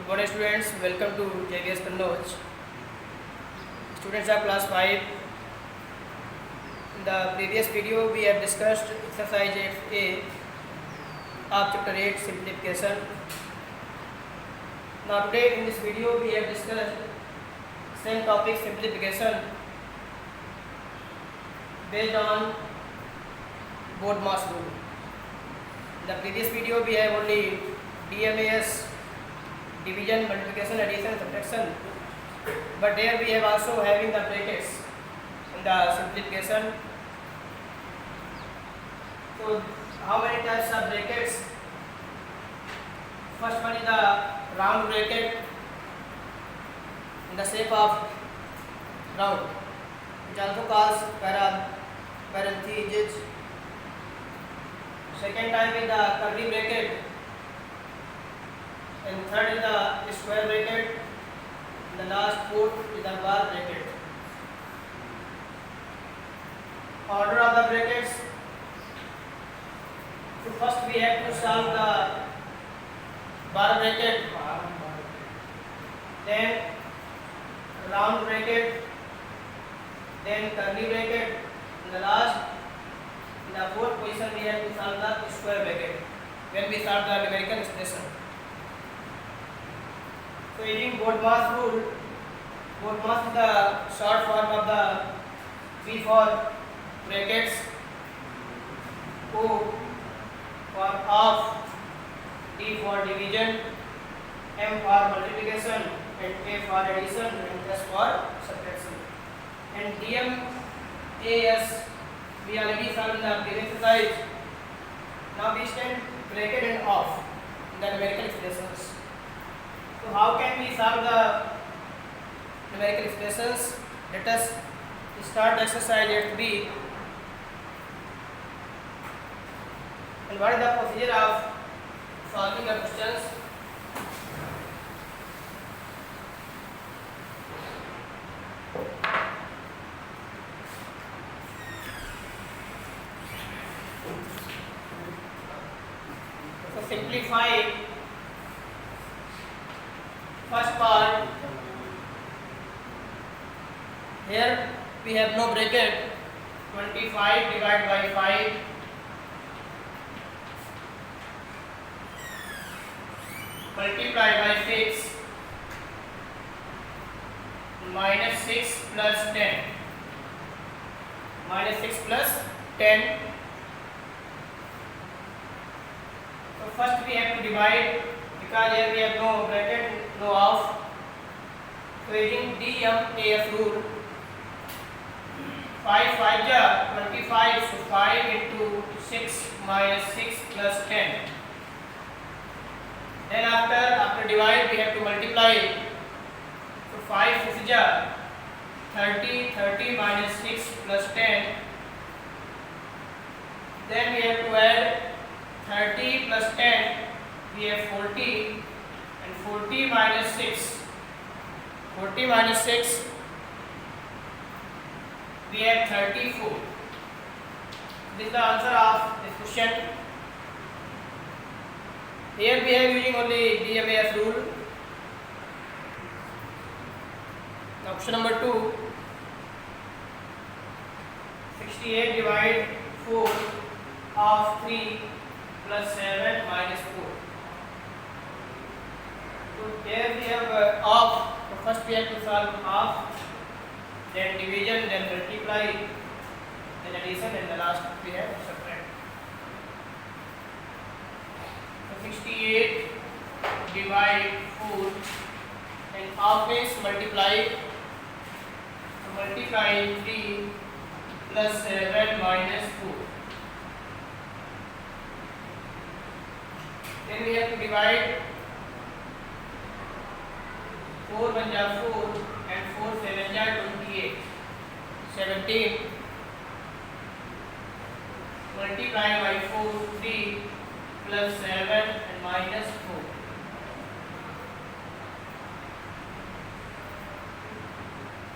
morning students, welcome to JVS Kannauj. Students of class 5. In the previous video we have discussed exercise 8A of chapter 8 simplification. Now today in this video we have discussed same topic simplification based on BODMAS rule. In the previous video we have only DMAS, division, multiplication, addition, subtraction, but there we have also having the brackets in the simplification. So how many types of brackets? First one is the round bracket in the shape of round, which also calls parenthesis. Second type is the curly bracket, and third is the square bracket, and the last fourth is the bar bracket. Order of the brackets. So first we have to solve the bar bracket, then round bracket, then curly bracket, and the last, in the fourth position we have to solve the square bracket when we solve the numerical expression. So using BODMAS rule, BODMAS is the short form of the B for brackets, O for half, D for division, M for multiplication, and A for addition, and S for subtraction. And DMAS we already solved in the previous exercise. Now we stand bracket and off in the numerical expressions. So how can we solve the numerical expressions? Let us start the exercise 8B. And what is the procedure of solving the questions? So simplify first part. Here we have no bracket. 25 divided by 5 multiplied by 6 minus 6 plus 10 minus 6 plus 10. So first we have to divide, because here we have no bracket, no off. So using DMAS rule, 5 5 ja 25, so 5 into 6 minus 6 plus 10. Then after divide we have to multiply. So 5 6 ja 30, 30 minus 6 plus 10. Then we have to add 30 plus 10, we have 40, and 40 minus 6, 40 minus 6, we have 34. This is the answer of this question. Here we are using only DMAS rule. Now question number 2, 68 divide 4 of 3 plus 7 minus 4. So here we have half. So first we have to solve half, then division, then multiply, then addition, and the last we have subtract. So 68 divide 4, and half is multiply. So multiply 3 plus 7 minus 4. Then we have to divide. 4 1 ja 4, and 4 7 ja 28, 17. Multiply by 4, 3 plus 7 and minus 4.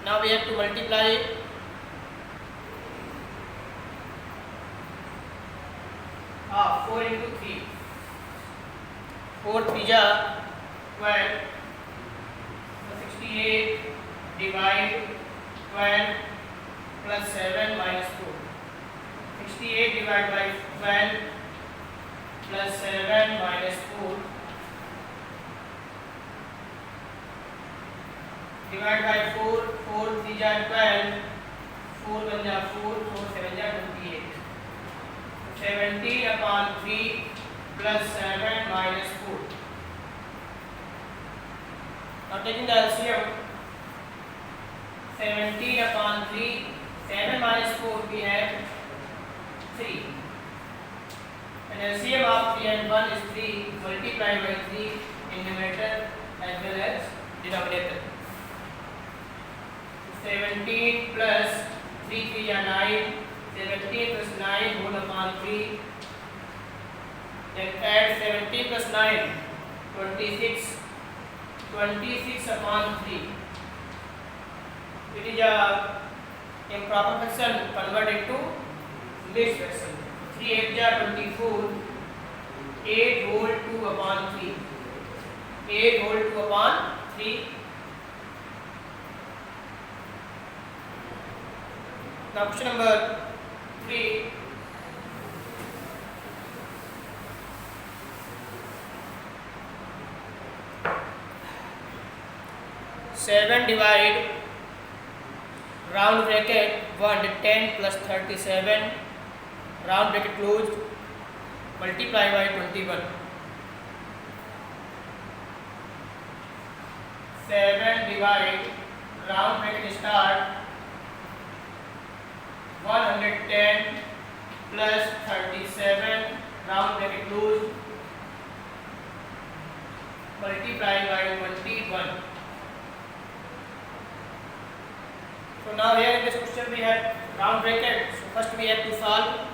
Now we have to multiply. 4 into 3, 4 3 ja 12, 68 divide 12 plus 7 minus 4. 68 divided by 12 plus 7 minus 4 divided by 4, 4 3 जा 12, 4 1 जा 4, 4 7 जा 28. 17 upon 3 plus 7 minus 4. Now taking the LCM, 17 upon 3, 7 minus 4 we have 3. And LCM of 3 and 1 is 3, multiplied by 3 in numerator as well as denominator. 17 plus 3 3 are 9, 17 plus 9 whole upon 3. Then add 17 plus 9, 26. 26 upon 3. It is a improper fraction converted to mixed fraction. 3 8 ja 24. 8 whole 2 upon 3. 8 whole 2 upon 3. Now question number 3. Seven divide round bracket 110 plus 37 round bracket closed multiply by 21. 7 divide round bracket start 110 plus 37 round bracket closed multiply by 21. So now here in this question we have round bracket. So first we have to solve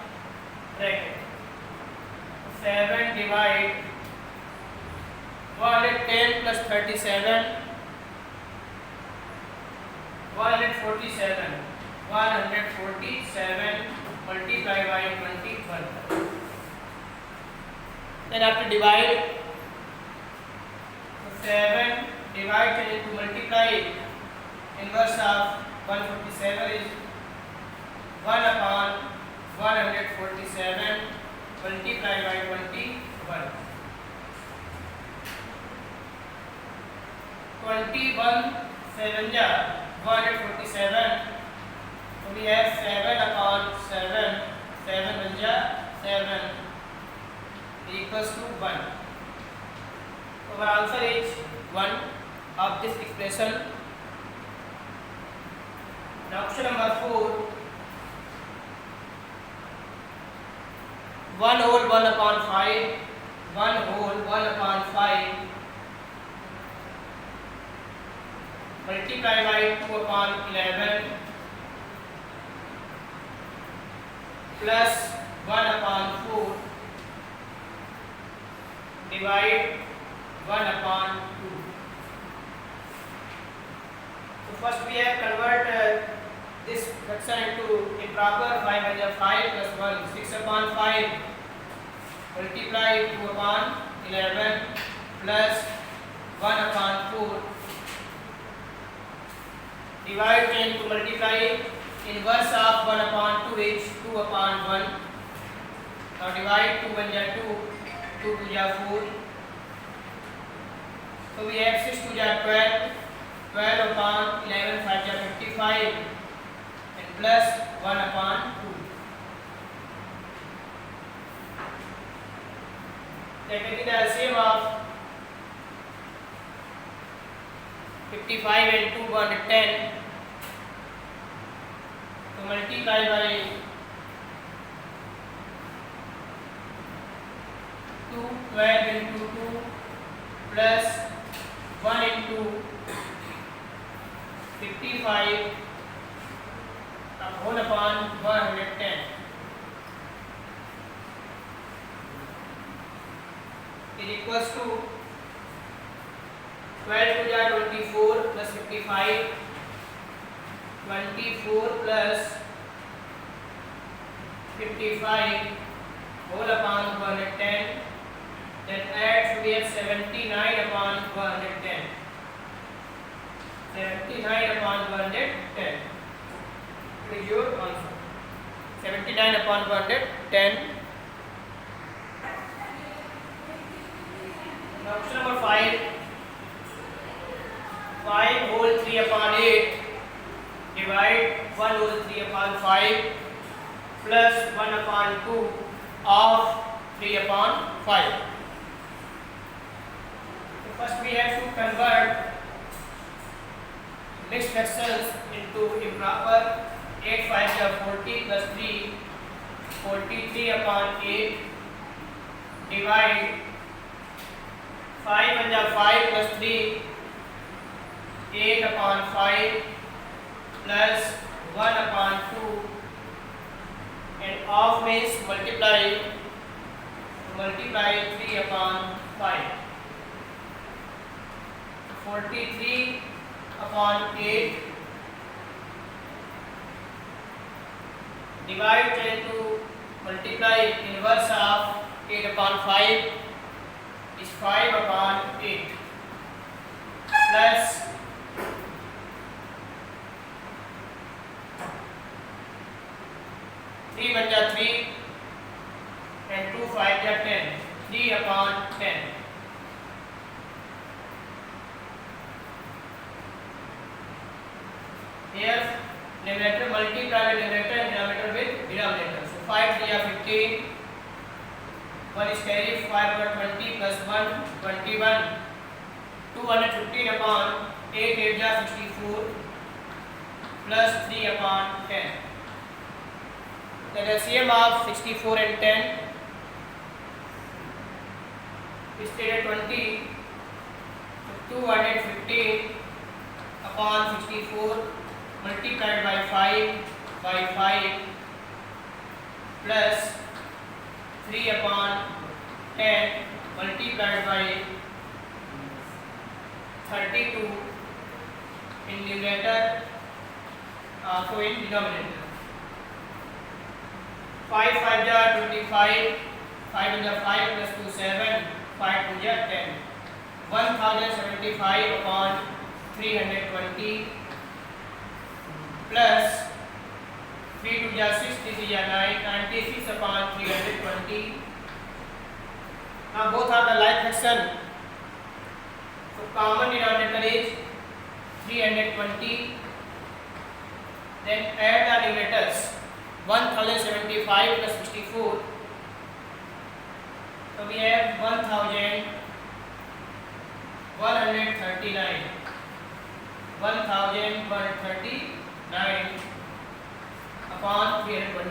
bracket. 7 divide 110 plus 37 147 multiply by 21. Then after divide, 7 divided into multiply, inverse of 147 is 1 upon 147 multiply by 21. 21 7 ja 147. So we have 7 upon 7. 7 1 ja 7 equals to 1. So our answer is 1 of this expression. Now option number 4. 1 whole 1 upon 5. 1 whole 1 upon 5 multiply by 2 upon 11 plus 1 upon 4 divide 1 upon 2. So first we have convert this fraction into improper. 5 is 5 plus 1 6 upon 5 multiply 2 upon 11 plus 1 upon 4 divide 10 to multiply. Inverse of 1 upon 2 is 2 upon 1. Now divide 2 1 ja 2, 2 2 ja 4. So we have 6 2 ja 12, 12 upon 11 5 ja 55 and plus 1 upon 2. Then taking the LCM of 55 and 2 110. So multiply by 2 12 into 2 plus 1 into 55 whole upon 110 is equals to 12 to ja 24 plus 55 24 plus 55 whole upon 110. Then add, so we have 79 upon 110. 79 upon 110. It is your answer. 79 upon 110. Now question number 5. 5 whole 3 upon 8 divide 1 whole 3 upon 5 plus 1 upon 2 of 3 upon 5. So first we have to convert mixed fractions into improper. 8 5 is 40 plus 3, 43 upon 8 divide 5 is 5 plus 3, 8 upon 5 plus 1 upon 2, and off means multiply 3 upon 5. 43 upon 8 divide into multiply inverse of 8 upon 5 is 5 upon 8 plus 3 1 ja 3 and 2 5 ja 10, 3 upon 10. Here numerator multiply with numerator and denominator with denominator. So 5 3 are 15, 1 is carry, 5 over 20 plus 1 21, 215 upon 8 8 ja 64 plus 3 upon 10. The LCM of 64 and 10 is stated 20. So 215 upon 64 multiplied by 5 plus 3 upon 10 multiplied by 32 in numerator, also in denominator. 5 5 ja 25, 5 in the 5 plus 2 7, 5 2 ja 10, 1075 upon 320 plus 3 2 ja 6, 3 3 ja 9, 96 upon 320. Now both are the like fraction, so common denominator is 320. Then add the numerators. 1075 plus 64. So we have 1139. 1139 upon 320.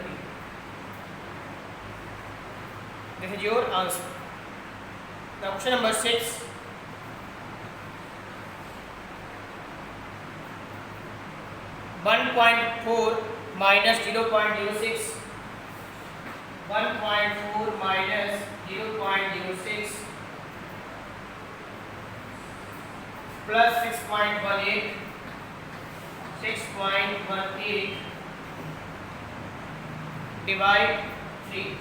This is your answer. Now question number 6. 1.4 minus 0.06, 1.4 minus 0.06 plus 6.18, 6.18 divide 3,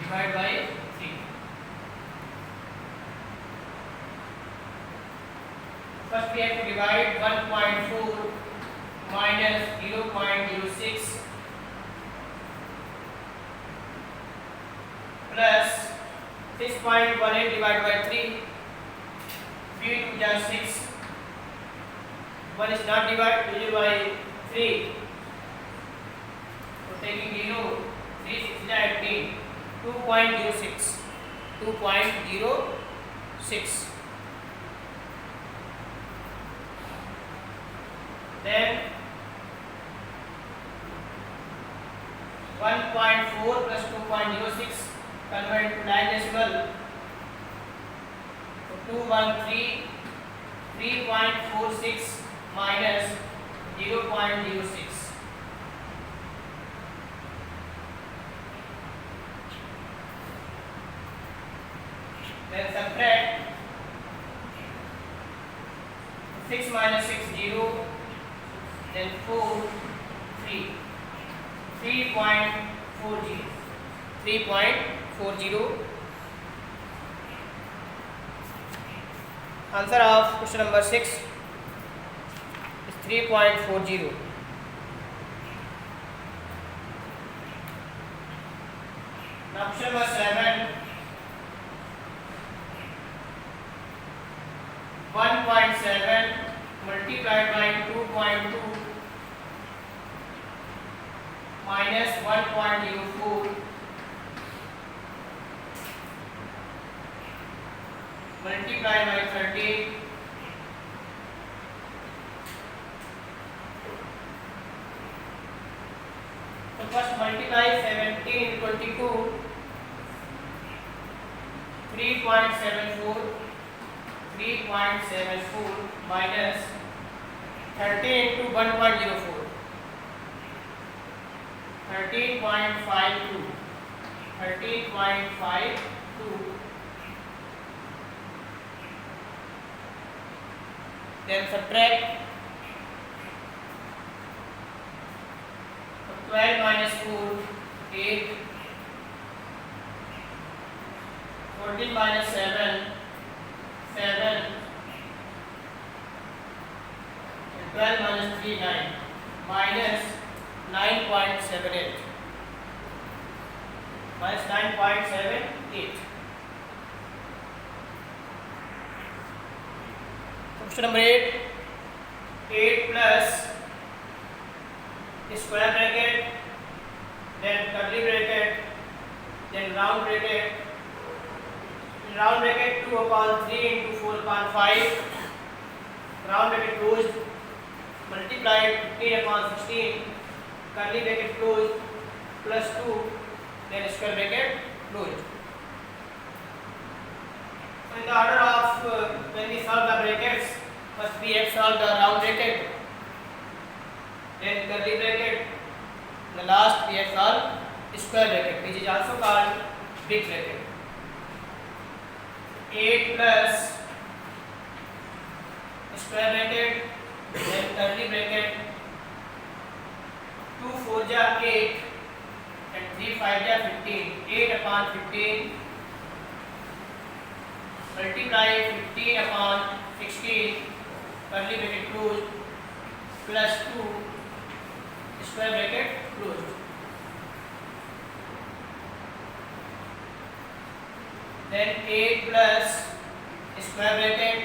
divide by 3. First we have to divide 1.4 minus 0.06 plus 6.18 divided by 3, 3 2 ja 6, 1 is not divided by 3, so taking 0, 3 6 ja 18, 2.06, 2.06. Then 1.4 plus 2.06 convert to 9 decimal. So 213, 3.46 minus 0.06. Then subtract 6 minus 6 0. Then 4 3, 3.40, 3.40. Answer of question number 6 3.40. Now question number 7. 1.7 multiplied by 2.2 minus 1.04 multiplied by 13 so first multiply 17 22 3.74 minus 13 into 1.04 13.52 then subtract 12 minus 4 8 14 minus 7 7 and 12 minus 3 9 minus 9.78 minus 9.78. Question number 8. 8 plus square bracket, then curly bracket, then round bracket. In round bracket 2 upon 3 into 4 upon 5. Round bracket closed. Multiplied 15 upon 16. Curly bracket closed. Plus 2. Then square bracket closed. So in the order of when we solve the brackets, first we have solved the round bracket, then curly bracket, the last we have solved square bracket, which is also called big bracket. 8 plus square bracket, then curly bracket, 2 4 ja 8 and 3 5 ja 15. 8 upon 15 multiply 15 upon 16 curly bracket closed plus 2 square bracket closed. Then 8 plus square bracket,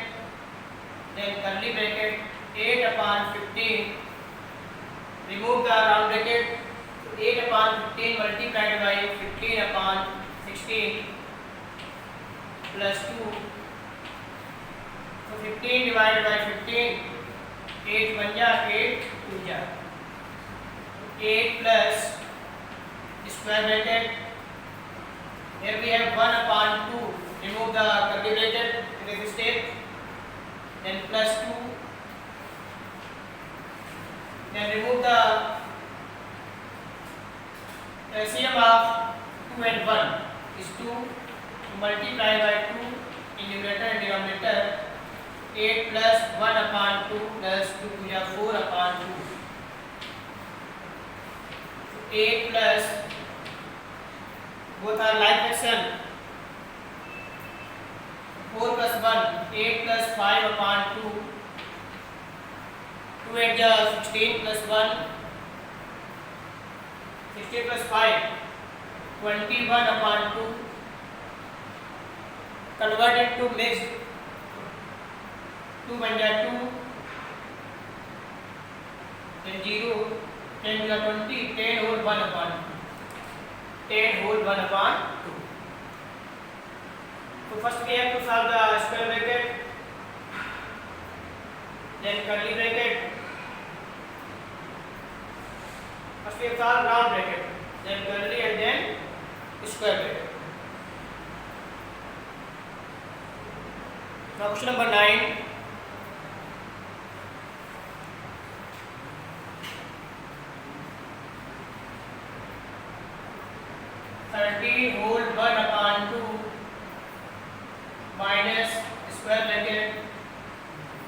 then curly bracket, 8 upon 15, remove the round bracket, 8 upon 15 multiplied by 15 upon 16 plus 2, so 15 divided by 15, 8 1 ja 8 2 ja, 8 plus square bracket, here we have 1 upon 2, remove the curly bracket in this state, then plus 2, then remove the LCM of 2 and 1 is 2, multiply by 2 in numerator and denominator, 8 plus 1 upon 2 plus 2 is 4 upon 2. 8 plus, both are like fraction, 4 plus 1, 8 plus 5 upon 2, 2 8 ja 16 plus 1, 16 plus 5, 21 upon 2, convert it to mixed, 2 1 ja 2, then 0, 10 ja 20, 10 whole 1 upon 2, 10 whole 1 upon 2. So first we have to solve the square bracket, then curly bracket. First we have solved round bracket, then curly and then square bracket. Now question number 9. whole 1 upon 2 minus square bracket,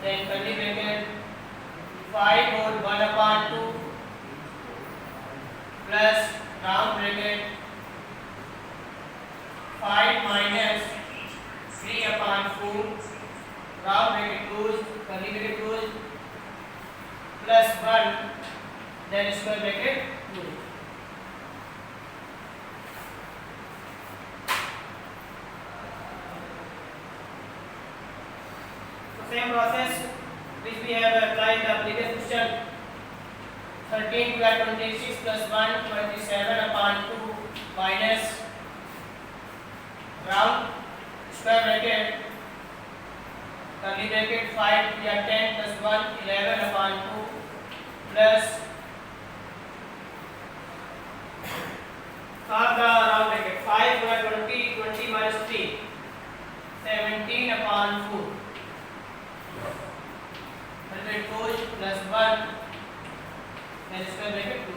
then curly bracket, 5 whole 1 upon 2 plus round bracket, 5 minus 3 upon 4 round bracket closed, curly bracket closed, plus 1, then square bracket 2. So same process which we have applied the previous question. 13 to 26 plus 1, 27 upon 2 minus round square bracket curly bracket 5 to 10 plus 1, 11 upon 2 plus half the round bracket 5 to 20, 20 minus 3, 17 upon 4 bracket close plus 1 then square bracket 2,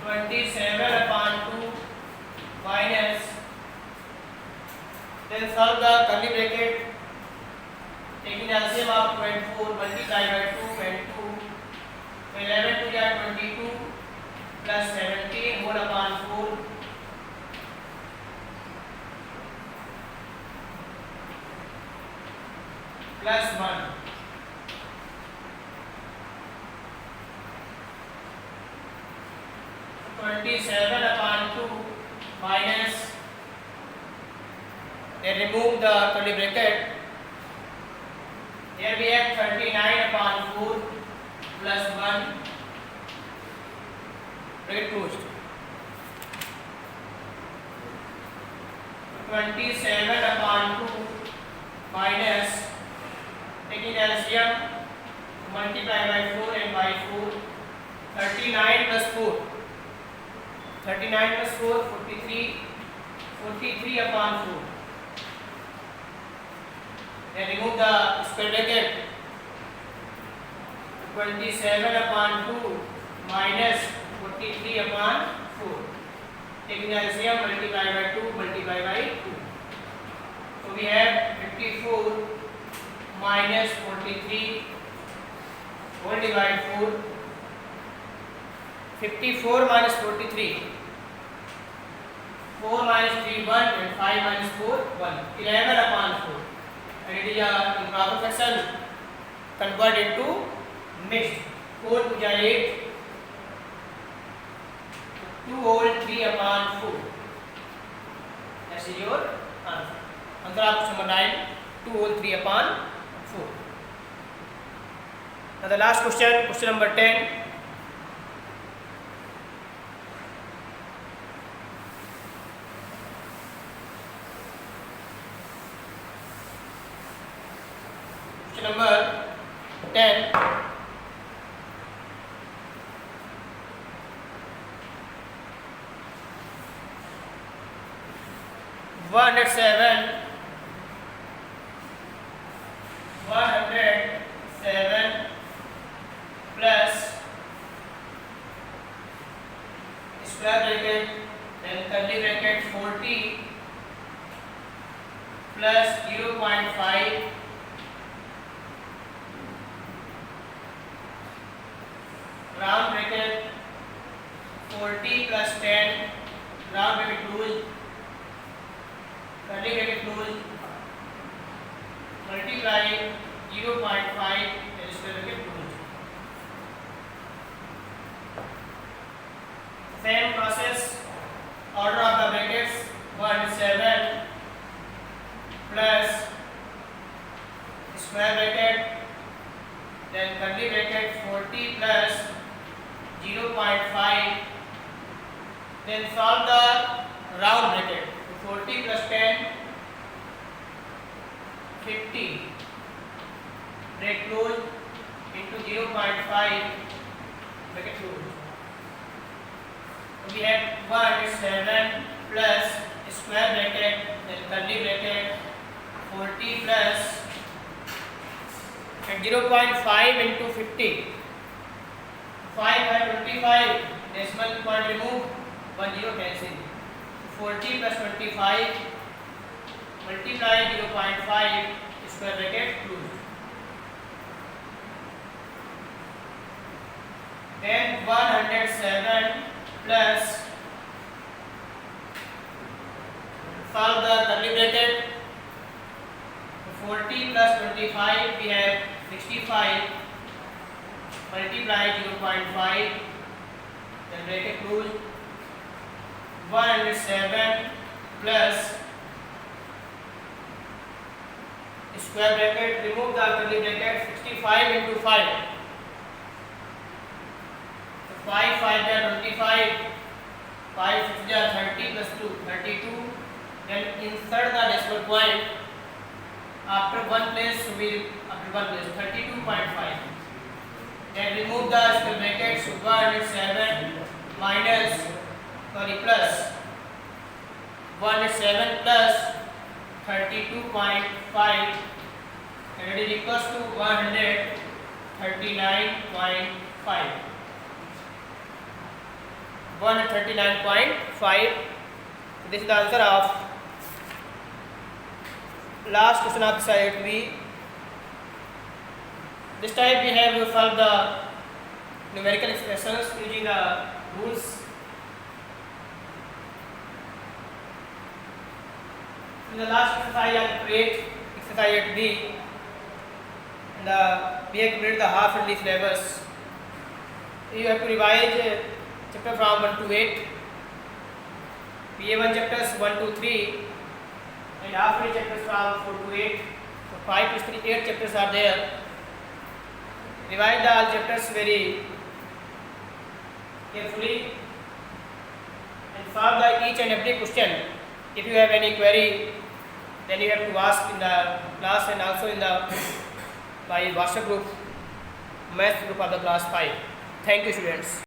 27 upon 2 minus, then solve the curly bracket taking the LCM of 24 multiplied by 2 and 2, 11 to the 22 plus 17 whole upon 4 plus 1. 27 upon 2 minus, then remove the curly bracket. Here we have 39 upon 4 plus 1 bracket closed. 27 upon 2 minus, taking LCM multiply by 4 and by 4, 39 plus 4. 39 plus 4, 43, 43 upon 4. Then remove the square bracket. 27 upon 2 minus 43 upon 4. Taking the LCM multiply by 2, multiply by 2. So we have 54 minus 43 whole divide 4. 54 minus 43. 4 minus 3, 1 and 5 minus 4, 1. 11 upon 4. And it is a improper fraction converted into mixed. 4 to the 8. 2 whole 3 upon 4. That is your answer. Answer of number 9. 2 whole 3 upon 4. Now the last question, question number 10. Number 10. One hundred seven plus square bracket then curly bracket 40 plus 0.5 round bracket 40 plus 10 round bracket close curly bracket close multiply 0.5 and square bracket close. Same process, order of the brackets 107 plus square bracket then curly bracket 40 plus 0.5, then solve the round bracket. 40 plus 10, 50, bracket close into 0.5, bracket close. So we have 107 plus square bracket, then curly bracket 40 plus and 0.5 into 50. 5 by 25, decimal point remove, 1 0 cancel. 40 plus 25, multiply 0.5, square bracket close. Then 107 plus, solve the curly bracket. 40 plus 25, we have 65. multiply 0.5, then bracket close, 107 plus square bracket, remove the curly bracket, 65 into 5. So 5 5 are 25, 5 6 are 30 plus 2, 32. Then insert the decimal point after one place, we after one place 32.5. Then remove the square bracket, so 107 minus plus 107 plus 32.5, and it is equals to 139.5. 139.5. This is the answer of last question of side B. This time we have solved the numerical expressions using the rules. In the last exercise I create exercise 8B, and we have completed the half yearly syllabus. You have to revise chapter from 1 to 8, PA1 chapters 1 to 3, and half yearly chapters from 4 to 8. So 5 plus 3, 8 chapters are there. Revise the all chapters very carefully and solve the each and every question. If you have any query, then you have to ask in the class and also in the my WhatsApp group, math group of the class 5. Thank you, students.